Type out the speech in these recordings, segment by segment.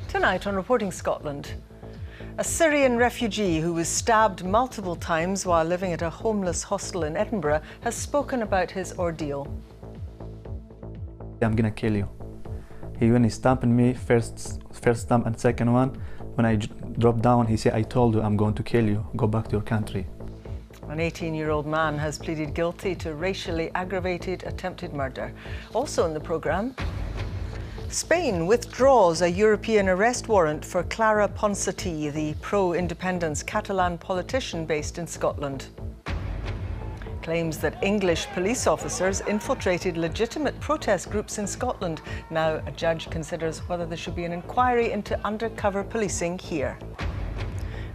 Tonight on Reporting Scotland, a Syrian refugee who was stabbed multiple times while living at a homeless hostel in Edinburgh has spoken about his ordeal. I'm gonna kill you. When he stamped me, first stamp and second one, when I dropped down, he said, I told you I'm going to kill you. Go back to your country. An 18-year-old man has pleaded guilty to racially aggravated attempted murder. Also in the programme, Spain withdraws a European arrest warrant for Clara Ponsatí, the pro-independence Catalan politician based in Scotland. Claims that English police officers infiltrated legitimate protest groups in Scotland. Now a judge considers whether there should be an inquiry into undercover policing here.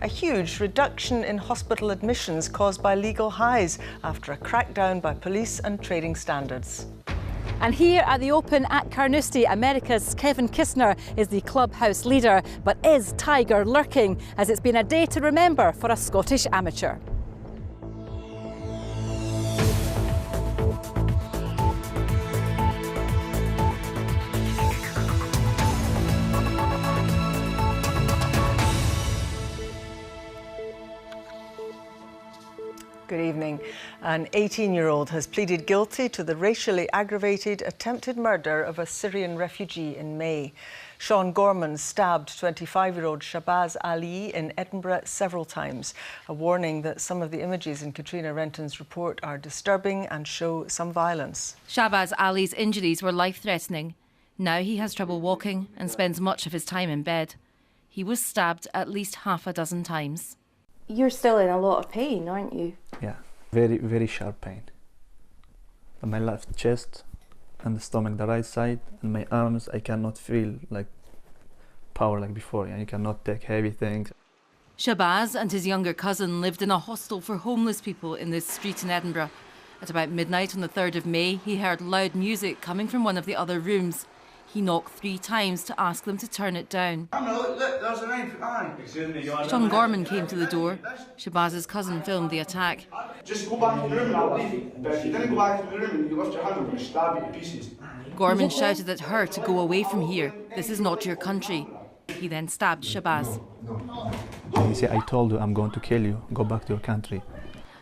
A huge reduction in hospital admissions caused by legal highs after a crackdown by police and trading standards. And here at the Open at Carnoustie, America's Kevin Kistner is the clubhouse leader. But is Tiger lurking, as it's been a day to remember for a Scottish amateur? Good evening. An 18-year-old has pleaded guilty to the racially aggravated attempted murder of a Syrian refugee in May. Shaun Gorman stabbed 25-year-old Shahbaz Ali in Edinburgh several times. A warning that some of the images in Katrina Renton's report are disturbing and show some violence. Shahbaz Ali's injuries were life-threatening. Now he has trouble walking and spends much of his time in bed. He was stabbed at least half a dozen times. You're still in a lot of pain, aren't you? Yeah, very, very sharp pain. On my left chest and the stomach, the right side, and my arms, I cannot feel like power like before. You cannot take heavy things. Shahbaz and his younger cousin lived in a hostel for homeless people in this street in Edinburgh. At about midnight on the 3rd of May, he heard loud music coming from one of the other rooms. He knocked 3 times to ask them to turn it down. Shaun Gorman came to the door. Shahbaz's cousin filmed the attack. Just go back to the room and I'll leave you. But if you didn't go back to the room and you lift your hand, I'm going to stab you to pieces. Gorman shouted at her to go away from here. This is not your country. He then stabbed Shahbaz. He said, I told you I'm going to kill you. Go back to your country.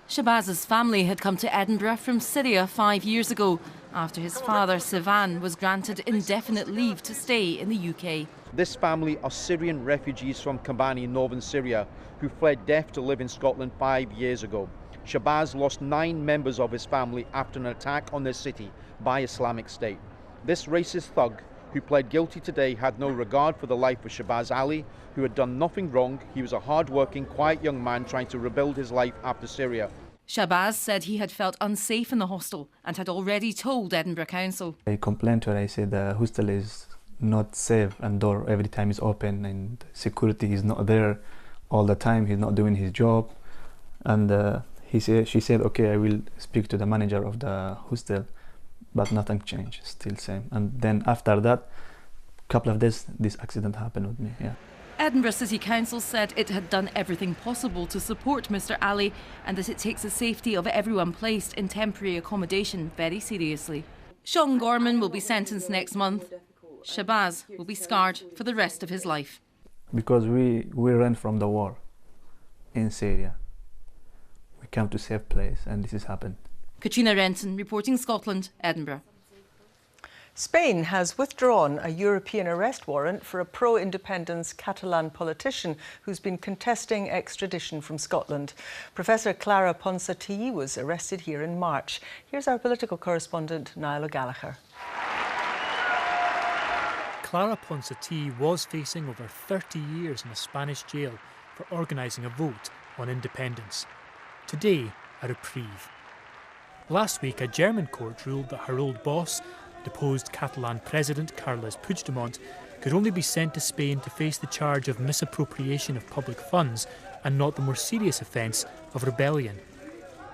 Shahbaz's family had come to Edinburgh from Syria 5 years ago, after his father, Sivan, was granted indefinite leave to stay in the UK. This family are Syrian refugees from Kobani in northern Syria who fled death to live in Scotland 5 years ago. Shahbaz lost 9 members of his family after an attack on their city by Islamic State. This racist thug who pled guilty today had no regard for the life of Shahbaz Ali, who had done nothing wrong. He was a hard-working, quiet young man trying to rebuild his life after Syria. Shahbaz said he had felt unsafe in the hostel and had already told Edinburgh Council. I complained to her. I said the hostel is not safe and door every time is open and security is not there all the time. He's not doing his job. And she said, okay, I will speak to the manager of the hostel, but nothing changed, still same. And then after that, couple of days, this accident happened with me. Yeah. Edinburgh City Council said it had done everything possible to support Mr Ali and that it takes the safety of everyone placed in temporary accommodation very seriously. Shaun Gorman will be sentenced next month. Shahbaz will be scarred for the rest of his life. Because we ran from the war in Syria. We came to safe place and this has happened. Katrina Renton, Reporting Scotland, Edinburgh. Spain has withdrawn a European arrest warrant for a pro-independence Catalan politician who's been contesting extradition from Scotland. Professor Clara Ponsatí was arrested here in March. Here's our political correspondent, Nyla Gallaher. Clara Ponsatí was facing over 30 years in a Spanish jail for organising a vote on independence. Today, a reprieve. Last week, a German court ruled that her old boss, deposed Catalan President Carles Puigdemont, could only be sent to Spain to face the charge of misappropriation of public funds and not the more serious offence of rebellion.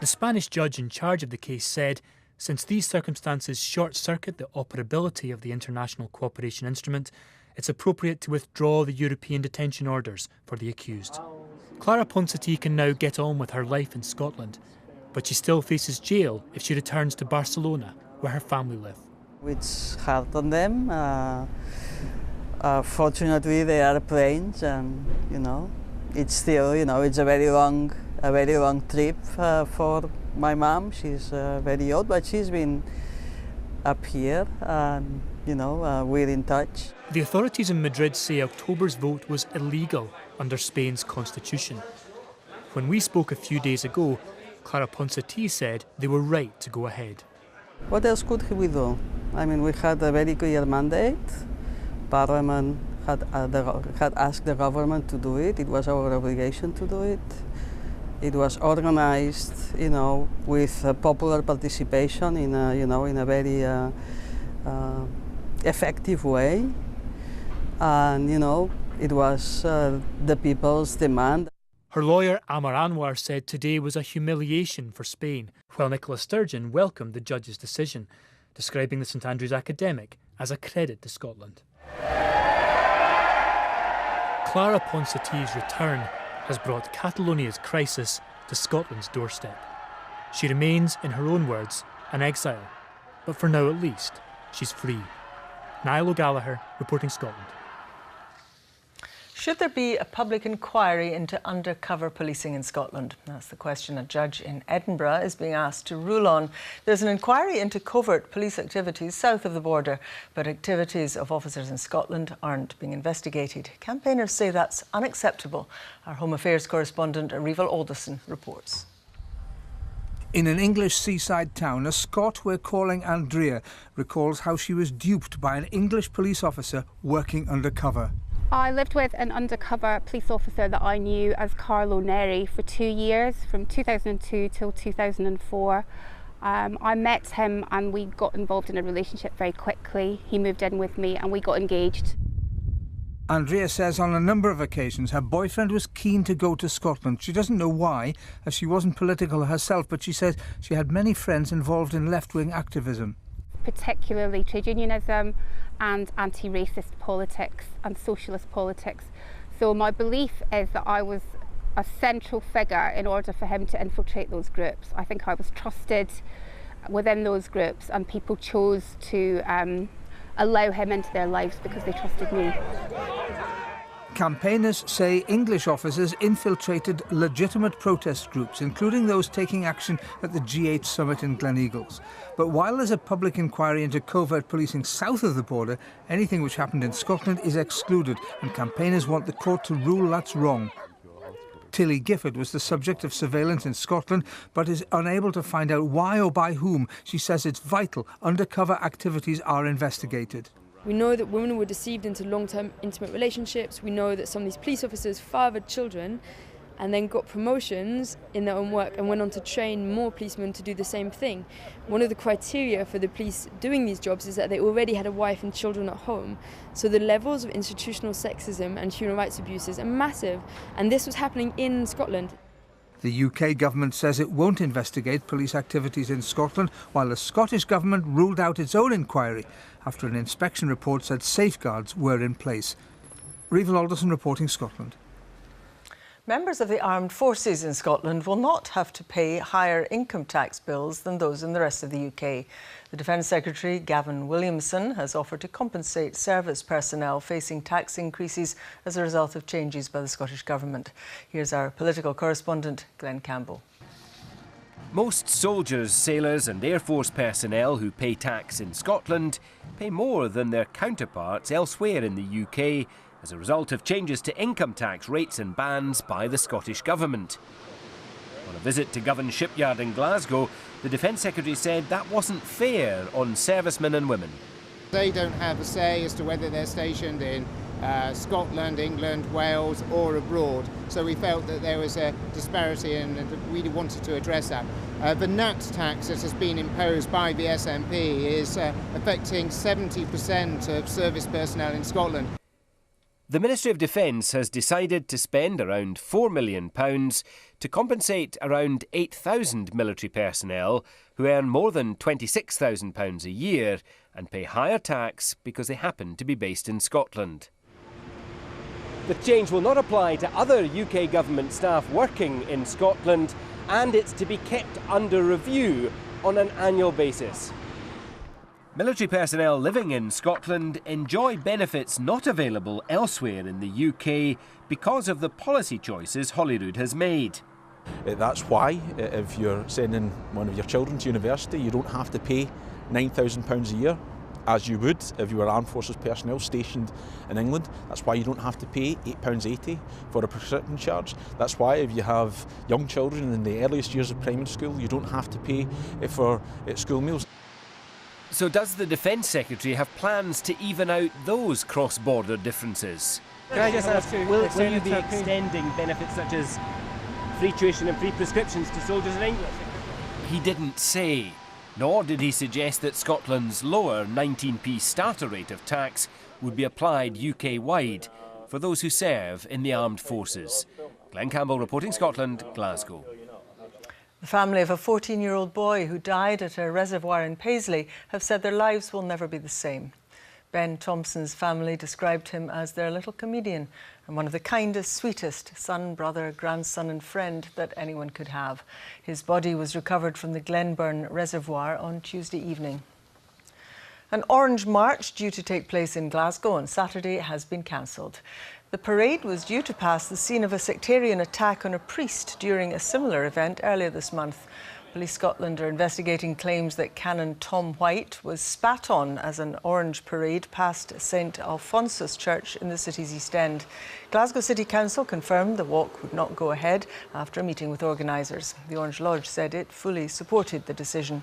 The Spanish judge in charge of the case said, since these circumstances short-circuit the operability of the international cooperation instrument, it's appropriate to withdraw the European detention orders for the accused. Clara Ponsatí can now get on with her life in Scotland, but she still faces jail if she returns to Barcelona, where her family live. It's hard on them. Fortunately, they are planes, and it's still, it's a very long trip for my mom. She's very old, but she's been up here, and we're in touch. The authorities in Madrid say October's vote was illegal under Spain's constitution. When we spoke a few days ago, Clara Ponsatí said they were right to go ahead. What else could we do? I mean, we had a very clear mandate. Parliament had asked the government to do it. It was our obligation to do it. It was organized, with popular participation in a very effective way. And, it was the people's demand. Her lawyer, Amar Anwar, said today was a humiliation for Spain, while Nicola Sturgeon welcomed the judge's decision, describing the St Andrews academic as a credit to Scotland. Clara Ponsatí's return has brought Catalonia's crisis to Scotland's doorstep. She remains, in her own words, an exile, but for now at least, she's free. Nyla Gallaher, reporting Scotland. Should there be a public inquiry into undercover policing in Scotland? That's the question a judge in Edinburgh is being asked to rule on. There's an inquiry into covert police activities south of the border, but activities of officers in Scotland aren't being investigated. Campaigners say that's unacceptable. Our Home Affairs correspondent Andrea Alderson reports. In an English seaside town, a Scot we're calling Andrea recalls how she was duped by an English police officer working undercover. I lived with an undercover police officer that I knew as Carlo Neri for 2 years, from 2002 till 2004. I met him and we got involved in a relationship very quickly. He moved in with me and we got engaged. Andrea says on a number of occasions her boyfriend was keen to go to Scotland. She doesn't know why, as she wasn't political herself, but she says she had many friends involved in left-wing activism. Particularly trade unionism and anti-racist politics and socialist politics. So my belief is that I was a central figure in order for him to infiltrate those groups. I think I was trusted within those groups and people chose to allow him into their lives because they trusted me. Campaigners say English officers infiltrated legitimate protest groups, including those taking action at the G8 summit in Gleneagles. But while there's a public inquiry into covert policing south of the border, anything which happened in Scotland is excluded, and campaigners want the court to rule that's wrong. Tilly Gifford was the subject of surveillance in Scotland, but is unable to find out why or by whom. She says it's vital undercover activities are investigated. We know that women were deceived into long-term intimate relationships. We know that some of these police officers fathered children and then got promotions in their own work and went on to train more policemen to do the same thing. One of the criteria for the police doing these jobs is that they already had a wife and children at home. So the levels of institutional sexism and human rights abuses are massive, and this was happening in Scotland. The UK government says it won't investigate police activities in Scotland, while the Scottish government ruled out its own inquiry after an inspection report said safeguards were in place. Andrea Alderson reporting Scotland. Members of the armed forces in Scotland will not have to pay higher income tax bills than those in the rest of the UK. The Defence Secretary, Gavin Williamson, has offered to compensate service personnel facing tax increases as a result of changes by the Scottish Government. Here's our political correspondent, Glen Campbell. Most soldiers, sailors and Air Force personnel who pay tax in Scotland pay more than their counterparts elsewhere in the UK as a result of changes to income tax rates and bands by the Scottish Government. On a visit to Govan Shipyard in Glasgow, the Defence Secretary said that wasn't fair on servicemen and women. They don't have a say as to whether they're stationed in Scotland, England, Wales or abroad. So we felt that there was a disparity and really wanted to address that. The NAT tax that has been imposed by the SNP is affecting 70% of service personnel in Scotland. The Ministry of Defence has decided to spend around £4 million to compensate around 8,000 military personnel who earn more than £26,000 a year and pay higher tax because they happen to be based in Scotland. The change will not apply to other UK government staff working in Scotland, and it's to be kept under review on an annual basis. Military personnel living in Scotland enjoy benefits not available elsewhere in the UK because of the policy choices Holyrood has made. That's why, if you're sending one of your children to university, you don't have to pay £9,000 a year, as you would if you were armed forces personnel stationed in England. That's why you don't have to pay £8.80 for a prescription charge. That's why if you have young children in the earliest years of primary school, you don't have to pay for school meals. So does the Defence Secretary have plans to even out those cross-border differences? Can I just ask, will you be extending benefits such as free tuition and free prescriptions to soldiers in England? He didn't say, nor did he suggest that Scotland's lower 19p starter rate of tax would be applied UK-wide for those who serve in the armed forces. Glen Campbell reporting Scotland, Glasgow. The family of a 14-year-old boy who died at a reservoir in Paisley have said their lives will never be the same. Ben Thompson's family described him as their little comedian and one of the kindest, sweetest son, brother, grandson and friend that anyone could have. His body was recovered from the Glenburn Reservoir on Tuesday evening. An Orange March due to take place in Glasgow on Saturday has been cancelled. The parade was due to pass the scene of a sectarian attack on a priest during a similar event earlier this month. Police Scotland are investigating claims that Canon Tom White was spat on as an orange parade passed St Alphonsus Church in the city's East End. Glasgow City Council confirmed the walk would not go ahead after a meeting with organisers. The Orange Lodge said it fully supported the decision.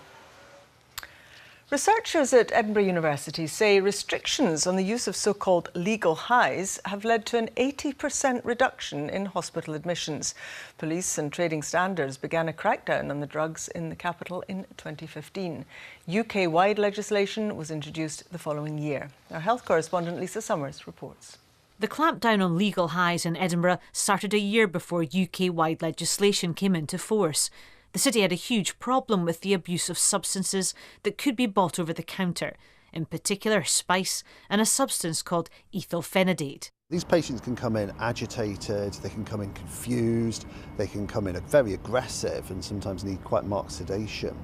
Researchers at Edinburgh University say restrictions on the use of so-called legal highs have led to an 80% reduction in hospital admissions. Police and trading standards began a crackdown on the drugs in the capital in 2015. UK-wide legislation was introduced the following year. Our health correspondent Lisa Summers reports. The clampdown on legal highs in Edinburgh started a year before UK-wide legislation came into force. The city had a huge problem with the abuse of substances that could be bought over the counter, in particular spice and a substance called ethylphenidate. These patients can come in agitated, they can come in confused, they can come in very aggressive and sometimes need quite marked sedation.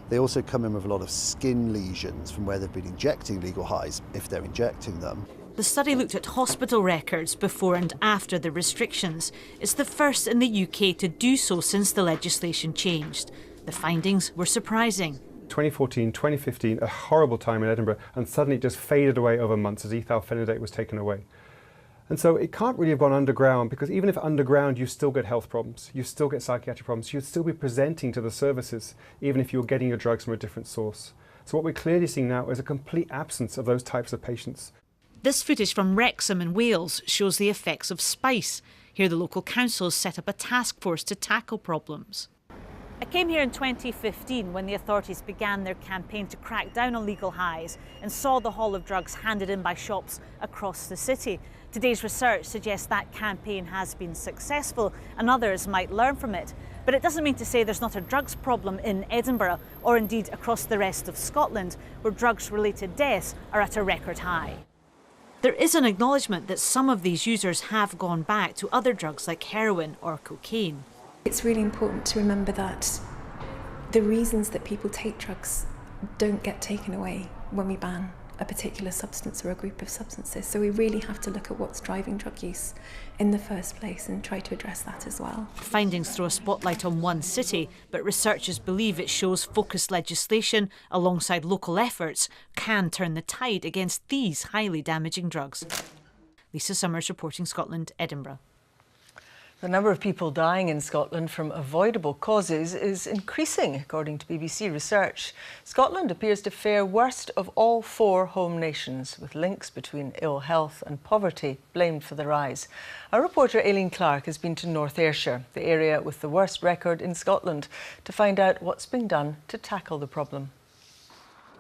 They also come in with a lot of skin lesions from where they've been injecting legal highs, if they're injecting them. The study looked at hospital records before and after the restrictions. It's the first in the UK to do so since the legislation changed. The findings were surprising. 2014, 2015, a horrible time in Edinburgh, and suddenly it just faded away over months as ethylphenidate was taken away. And so it can't really have gone underground, because even if underground you still get health problems, you still get psychiatric problems, you'd still be presenting to the services even if you're getting your drugs from a different source. So what we're clearly seeing now is a complete absence of those types of patients. This footage from Wrexham in Wales shows the effects of spice. Here the local council has set up a task force to tackle problems. I came here in 2015 when the authorities began their campaign to crack down on legal highs and saw the haul of drugs handed in by shops across the city. Today's research suggests that campaign has been successful and others might learn from it. But it doesn't mean to say there's not a drugs problem in Edinburgh or indeed across the rest of Scotland, where drugs-related deaths are at a record high. There is an acknowledgement that some of these users have gone back to other drugs like heroin or cocaine. It's really important to remember that the reasons that people take drugs don't get taken away when we ban a particular substance or a group of substances. So we really have to look at what's driving drug use in the first place and try to address that as well. Findings throw a spotlight on one city, but researchers believe it shows focused legislation alongside local efforts can turn the tide against these highly damaging drugs. Lisa Summers reporting Scotland, Edinburgh. The number of people dying in Scotland from avoidable causes is increasing, according to BBC research. Scotland appears to fare worst of all four home nations, with links between ill health and poverty blamed for the rise. Our reporter Aileen Clark has been to North Ayrshire, the area with the worst record in Scotland, to find out what's being done to tackle the problem.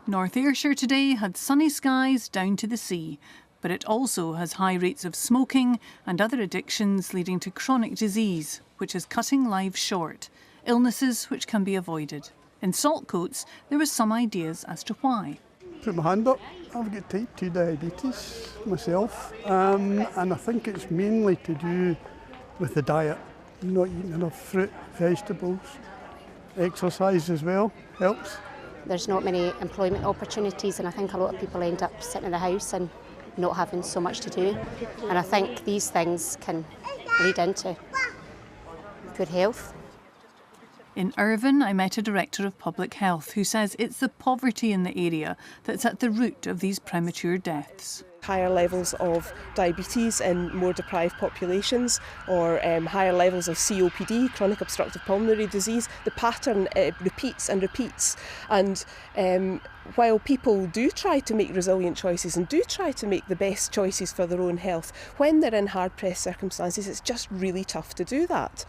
North Ayrshire today had sunny skies down to the sea. But it also has high rates of smoking and other addictions leading to chronic disease, which is cutting lives short, illnesses which can be avoided. In Saltcoats, there were some ideas as to why. Put my hand up. I've got type 2 diabetes myself, and I think it's mainly to do with the diet, not eating enough fruit, vegetables. Exercise as well helps. there's not many employment opportunities, and I think a lot of people end up sitting in the house and not having so much to do. And I think these things can lead into good health. In Irvine, I met a director of public health who says it's the poverty in the area that's at the root of these premature deaths. Higher levels of diabetes in more deprived populations, or higher levels of COPD, chronic obstructive pulmonary disease. The pattern repeats and repeats. And while people do try to make resilient choices and do try to make the best choices for their own health, when they're in hard-pressed circumstances, it's just really tough to do that.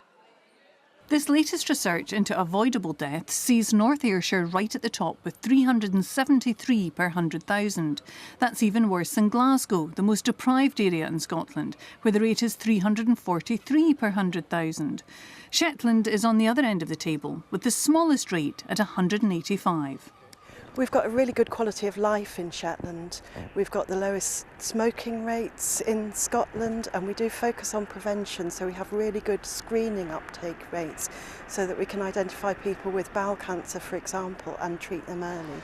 This latest research into avoidable deaths sees North Ayrshire right at the top with 373 per 100,000. That's even worse than Glasgow, the most deprived area in Scotland, where the rate is 343 per 100,000. Shetland is on the other end of the table, with the smallest rate at 185. We've got a really good quality of life in Shetland. We've got the lowest smoking rates in Scotland, and we do focus on prevention, so we have really good screening uptake rates so that we can identify people with bowel cancer, for example, and treat them early.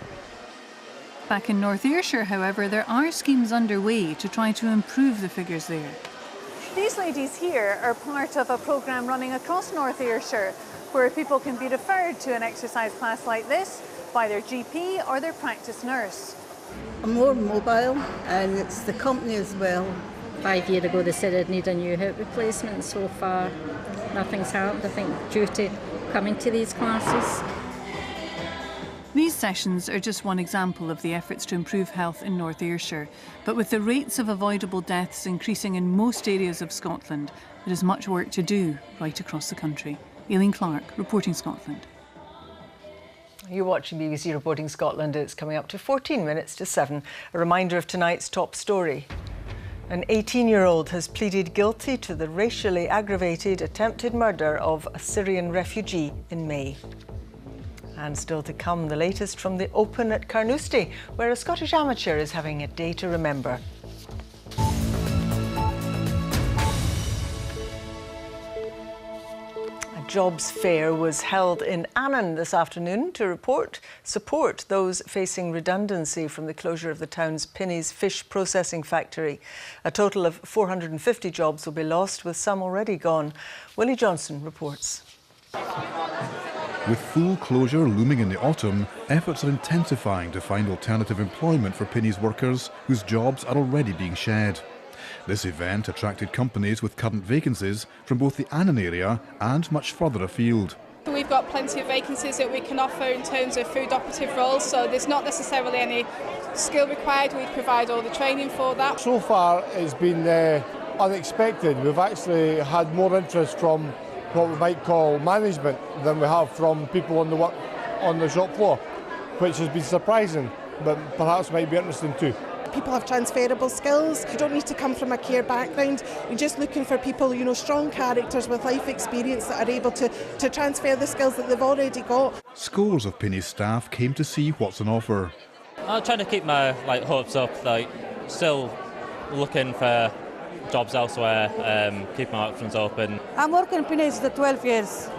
Back in North Ayrshire, however, there are schemes underway to try to improve the figures there. These ladies here are part of a programme running across North Ayrshire where people can be referred to an exercise class like this by their GP or their practice nurse. I'm more mobile, and it's the company as well. 5 years ago they said I'd need a new hip replacement. So far nothing's happened, I think, due to coming to these classes. These sessions are just one example of the efforts to improve health in North Ayrshire. But with the rates of avoidable deaths increasing in most areas of Scotland, there is much work to do right across the country. Aileen Clark, reporting Scotland. You're watching BBC Reporting Scotland. It's coming up to 14 minutes to 7. A reminder of tonight's top story. An 18-year-old has pleaded guilty to the racially aggravated attempted murder of a Syrian refugee in May. And still to come, the latest from the Open at Carnoustie, where a Scottish amateur is having a day to remember. Jobs fair was held in Annan this afternoon to support those facing redundancy from the closure of the town's Pinnies fish processing factory. A total of 450 jobs will be lost, with some already gone. Willie Johnson reports. With full closure looming in the autumn, efforts are intensifying to find alternative employment for Pinnies workers whose jobs are already being shed. This event attracted companies with current vacancies from both the Annan area and much further afield. We've got plenty of vacancies that we can offer in terms of food operative roles, so there's not necessarily any skill required. We provide all the training for that. So far it's been unexpected. We've actually had more interest from what we might call management than we have from people on the shop floor, which has been surprising, but perhaps might be interesting too. People have transferable skills. You don't need to come from a care background. You're just looking for people, strong characters with life experience that are able to transfer the skills that they've already got. Scores of Pinnies staff came to see what's on offer. I'm trying to keep my hopes up, still looking for jobs elsewhere, keep my options open. I'm working in Pinnies for 12 years,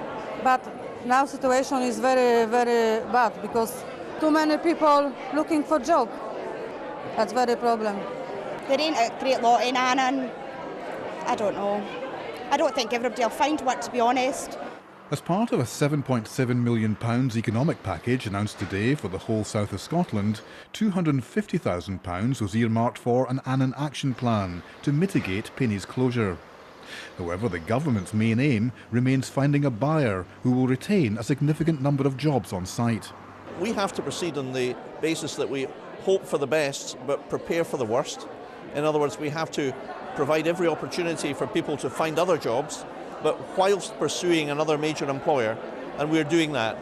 but now situation is very, very bad because too many people looking for job. That's a very problem. There ain't a great lot in Annan. I don't know. I don't think everybody will find work, to be honest. As part of a £7.7 million economic package announced today for the whole south of Scotland, £250,000 was earmarked for an Annan action plan to mitigate Pinnies closure. However, the government's main aim remains finding a buyer who will retain a significant number of jobs on site. We have to proceed on the basis that we hope for the best but prepare for the worst. In other words, we have to provide every opportunity for people to find other jobs, but whilst pursuing another major employer, and we're doing that.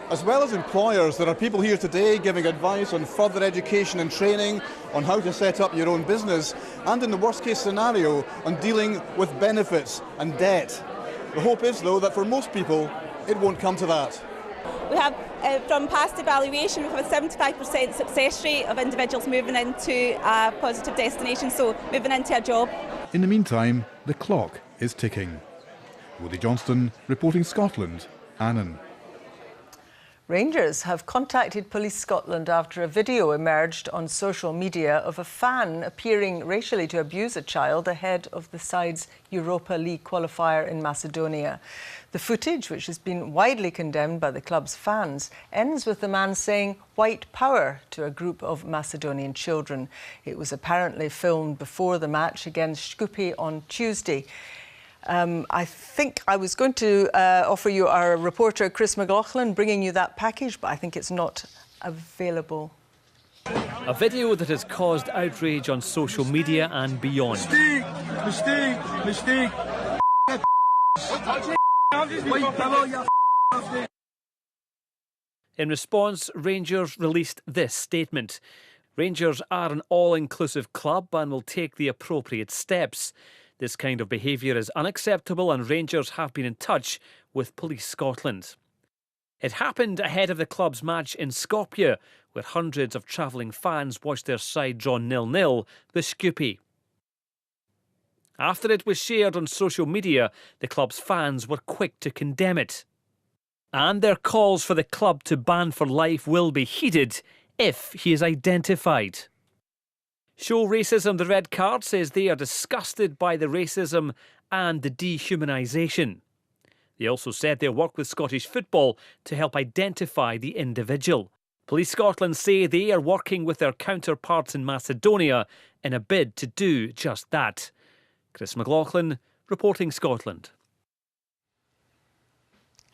As well as employers, there are people here today giving advice on further education and training, on how to set up your own business, and in the worst case scenario, on dealing with benefits and debt. The hope is, though, that for most people, it won't come to that. We have, from past evaluation, we have a 75% success rate of individuals moving into a positive destination, so moving into a job. In the meantime, the clock is ticking. Woody Johnston, reporting Scotland, Annan. Rangers have contacted Police Scotland after a video emerged on social media of a fan appearing racially to abuse a child ahead of the side's Europa League qualifier in Macedonia. The footage, which has been widely condemned by the club's fans, ends with the man saying "white power" to a group of Macedonian children. It was apparently filmed before the match against Skopje on Tuesday. I think I was going to offer you our reporter Chris McLaughlin bringing you that package, but I think it's not available. A video that has caused outrage on social media and beyond. Mistake. In response, Rangers released this statement. Rangers are an all-inclusive club and will take the appropriate steps. This kind of behaviour is unacceptable and Rangers have been in touch with Police Scotland. It happened ahead of the club's match in Skopje, where hundreds of travelling fans watched their side draw 0-0 with Skopje. After it was shared on social media, the club's fans were quick to condemn it. And their calls for the club to ban for life will be heeded if he is identified. Show Racism the Red Card says they are disgusted by the racism and the dehumanisation. They also said they'll work with Scottish football to help identify the individual. Police Scotland say they are working with their counterparts in Macedonia in a bid to do just that. Chris McLaughlin, reporting Scotland.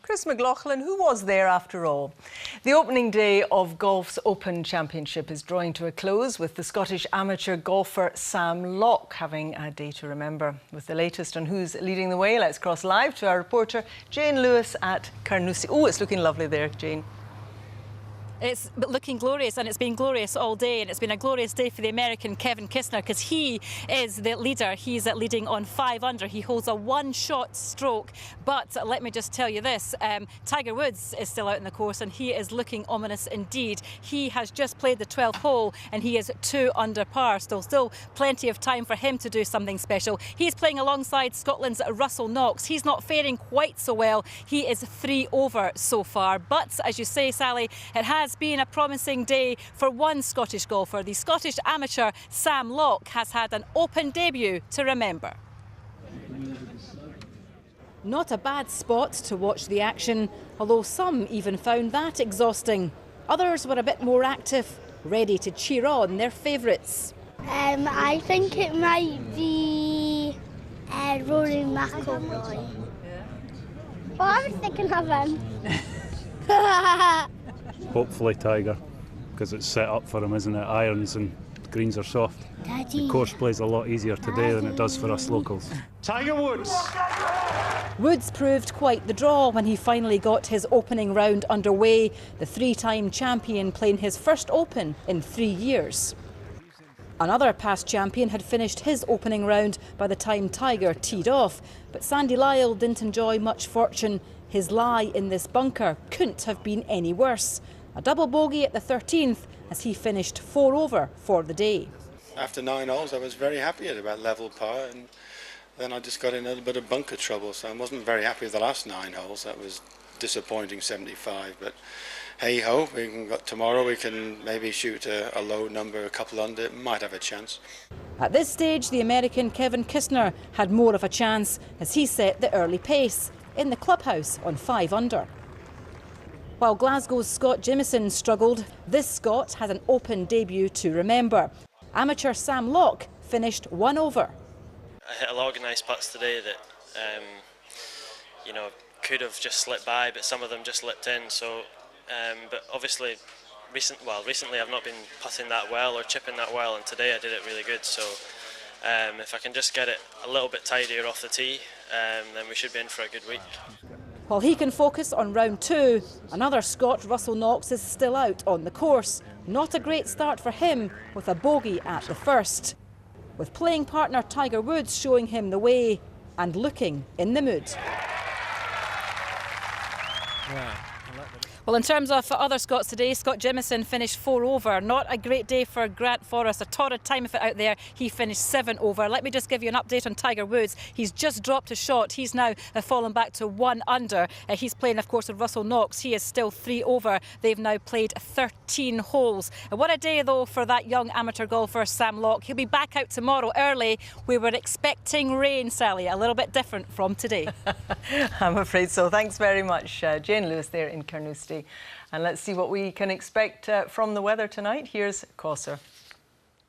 Chris McLaughlin, who was there after all? The opening day of golf's Open Championship is drawing to a close, with the Scottish amateur golfer Sam Lock having a day to remember. With the latest on who's leading the way, let's cross live to our reporter Jane Lewis at Carnoustie. Oh, it's looking lovely there, Jane. It's looking glorious, and it's been glorious all day, and it's been a glorious day for the American Kevin Kisner, because he is the leader. He's leading on 5 under. He holds a one-shot stroke, but let me just tell you this, Tiger Woods is still out in the course and he is looking ominous indeed. He has just played the 12th hole and he is 2 under par, still plenty of time for him to do something special. He's playing alongside Scotland's Russell Knox. He's not faring quite so well. He is 3 over so far, but as you say, Sally, it has been a promising day for one Scottish golfer. The Scottish amateur Sam Lock has had an Open debut to remember. Not a bad spot to watch the action, although some even found that exhausting. Others were a bit more active, ready to cheer on their favourites. I think it might be Rory McIlroy. Well, I was thinking of him. Hopefully Tiger, because it's set up for him, isn't it? Irons and greens are soft. Daddy. The course plays a lot easier today than it does for us locals. Tiger Woods! Woods proved quite the draw when he finally got his opening round underway, the 3-time champion playing his first Open in 3 years. Another past champion had finished his opening round by the time Tiger teed off, but Sandy Lyle didn't enjoy much fortune. His lie in this bunker couldn't have been any worse. A double bogey at the 13th as he finished 4 over for the day. After 9 holes I was very happy at about level par, and then I just got in a little bit of bunker trouble, so I wasn't very happy with the last 9 holes. That was disappointing, 75, but hey ho, tomorrow we can maybe shoot a low number, a couple under, might have a chance. At this stage, the American Kevin Kisner had more of a chance as he set the early pace in the clubhouse on 5 under. While Glasgow's Scott Jimison struggled, this Scot had an Open debut to remember. Amateur Sam Lock finished 1 over. I hit a lot of nice putts today that, could have just slipped by, but some of them just slipped in. So, but obviously, recently I've not been putting that well or chipping that well, and today I did it really good. So, if I can just get it a little bit tidier off the tee, then we should be in for a good week. While he can focus on round 2, another Scot, Russell Knox, is still out on the course. Not a great start for him, with a bogey at the first. With playing partner Tiger Woods showing him the way and looking in the mood. Well, in terms of other Scots today, Scott Jimison finished 4 over. Not a great day for Grant Forrest. A torrid time of it out there. He finished 7 over. Let me just give you an update on Tiger Woods. He's just dropped a shot. He's now fallen back to 1 under. He's playing, of course, with Russell Knox. He is still 3 over. They've now played 13 holes. What a day, though, for that young amateur golfer, Sam Lock. He'll be back out tomorrow early. We were expecting rain, Sally. A little bit different from today. I'm afraid so. Thanks very much, Jane Lewis there in Carnoustie. And let's see what we can expect from the weather tonight. Here's Cosser.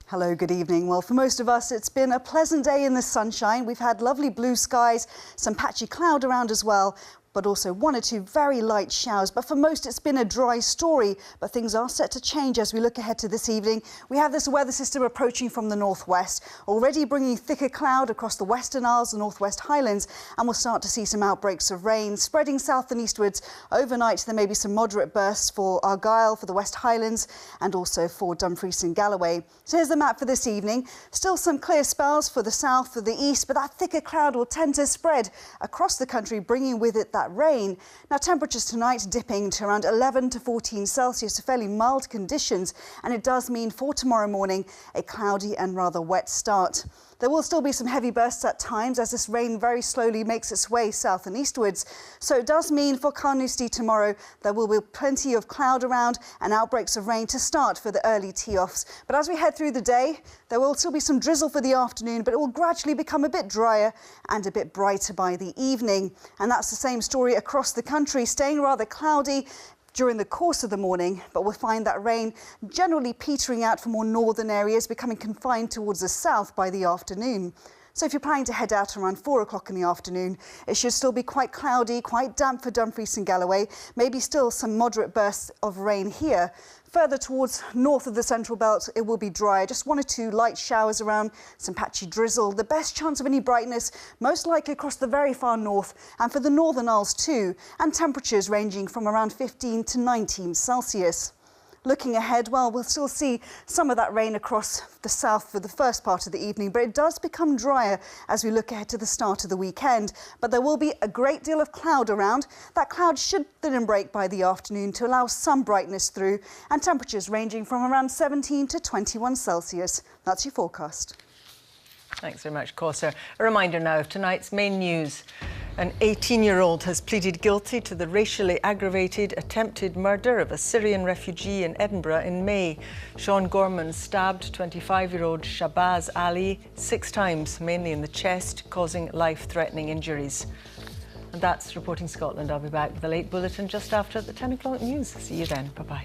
Hello, good evening. Well, for most of us, it's been a pleasant day in the sunshine. We've had lovely blue skies, some patchy cloud around as well, but also 1 or 2 very light showers. But for most, it's been a dry story. But things are set to change as we look ahead to this evening. We have this weather system approaching from the northwest, already bringing thicker cloud across the Western Isles and Northwest Highlands, and we'll start to see some outbreaks of rain spreading south and eastwards. Overnight, there may be some moderate bursts for Argyll, for the West Highlands, and also for Dumfries and Galloway. So here's the map for this evening. Still some clear spells for the south, for the east, but that thicker cloud will tend to spread across the country, bringing with it that rain. Now, temperatures tonight dipping to around 11 to 14 Celsius, fairly mild conditions, and it does mean for tomorrow morning a cloudy and rather wet start. There will still be some heavy bursts at times as this rain very slowly makes its way south and eastwards. So it does mean for Carnoustie tomorrow there will be plenty of cloud around and outbreaks of rain to start for the early tee-offs. But as we head through the day, there will still be some drizzle for the afternoon, but it will gradually become a bit drier and a bit brighter by the evening. And that's the same story across the country, staying rather cloudy during the course of the morning, but we'll find that rain generally petering out for more northern areas, becoming confined towards the south by the afternoon. So if you're planning to head out around 4 o'clock in the afternoon, it should still be quite cloudy, quite damp for Dumfries and Galloway, maybe still some moderate bursts of rain here. Further towards north of the central belt, it will be dry. Just 1 or 2 light showers around, some patchy drizzle. The best chance of any brightness, most likely across the very far north and for the Northern Isles too, and temperatures ranging from around 15 to 19 Celsius. Looking ahead, well, we'll still see some of that rain across the south for the first part of the evening, but it does become drier as we look ahead to the start of the weekend. But there will be a great deal of cloud around. That cloud should thin and break by the afternoon to allow some brightness through, and temperatures ranging from around 17 to 21 Celsius. That's your forecast. Thanks very much, Cosser. A reminder now of tonight's main news. An 18-year-old has pleaded guilty to the racially aggravated attempted murder of a Syrian refugee in Edinburgh in May. Shaun Gorman stabbed 25-year-old Shabazz Ali 6 times, mainly in the chest, causing life-threatening injuries. And that's Reporting Scotland. I'll be back with a late bulletin just after the 10 o'clock news. See you then. Bye-bye.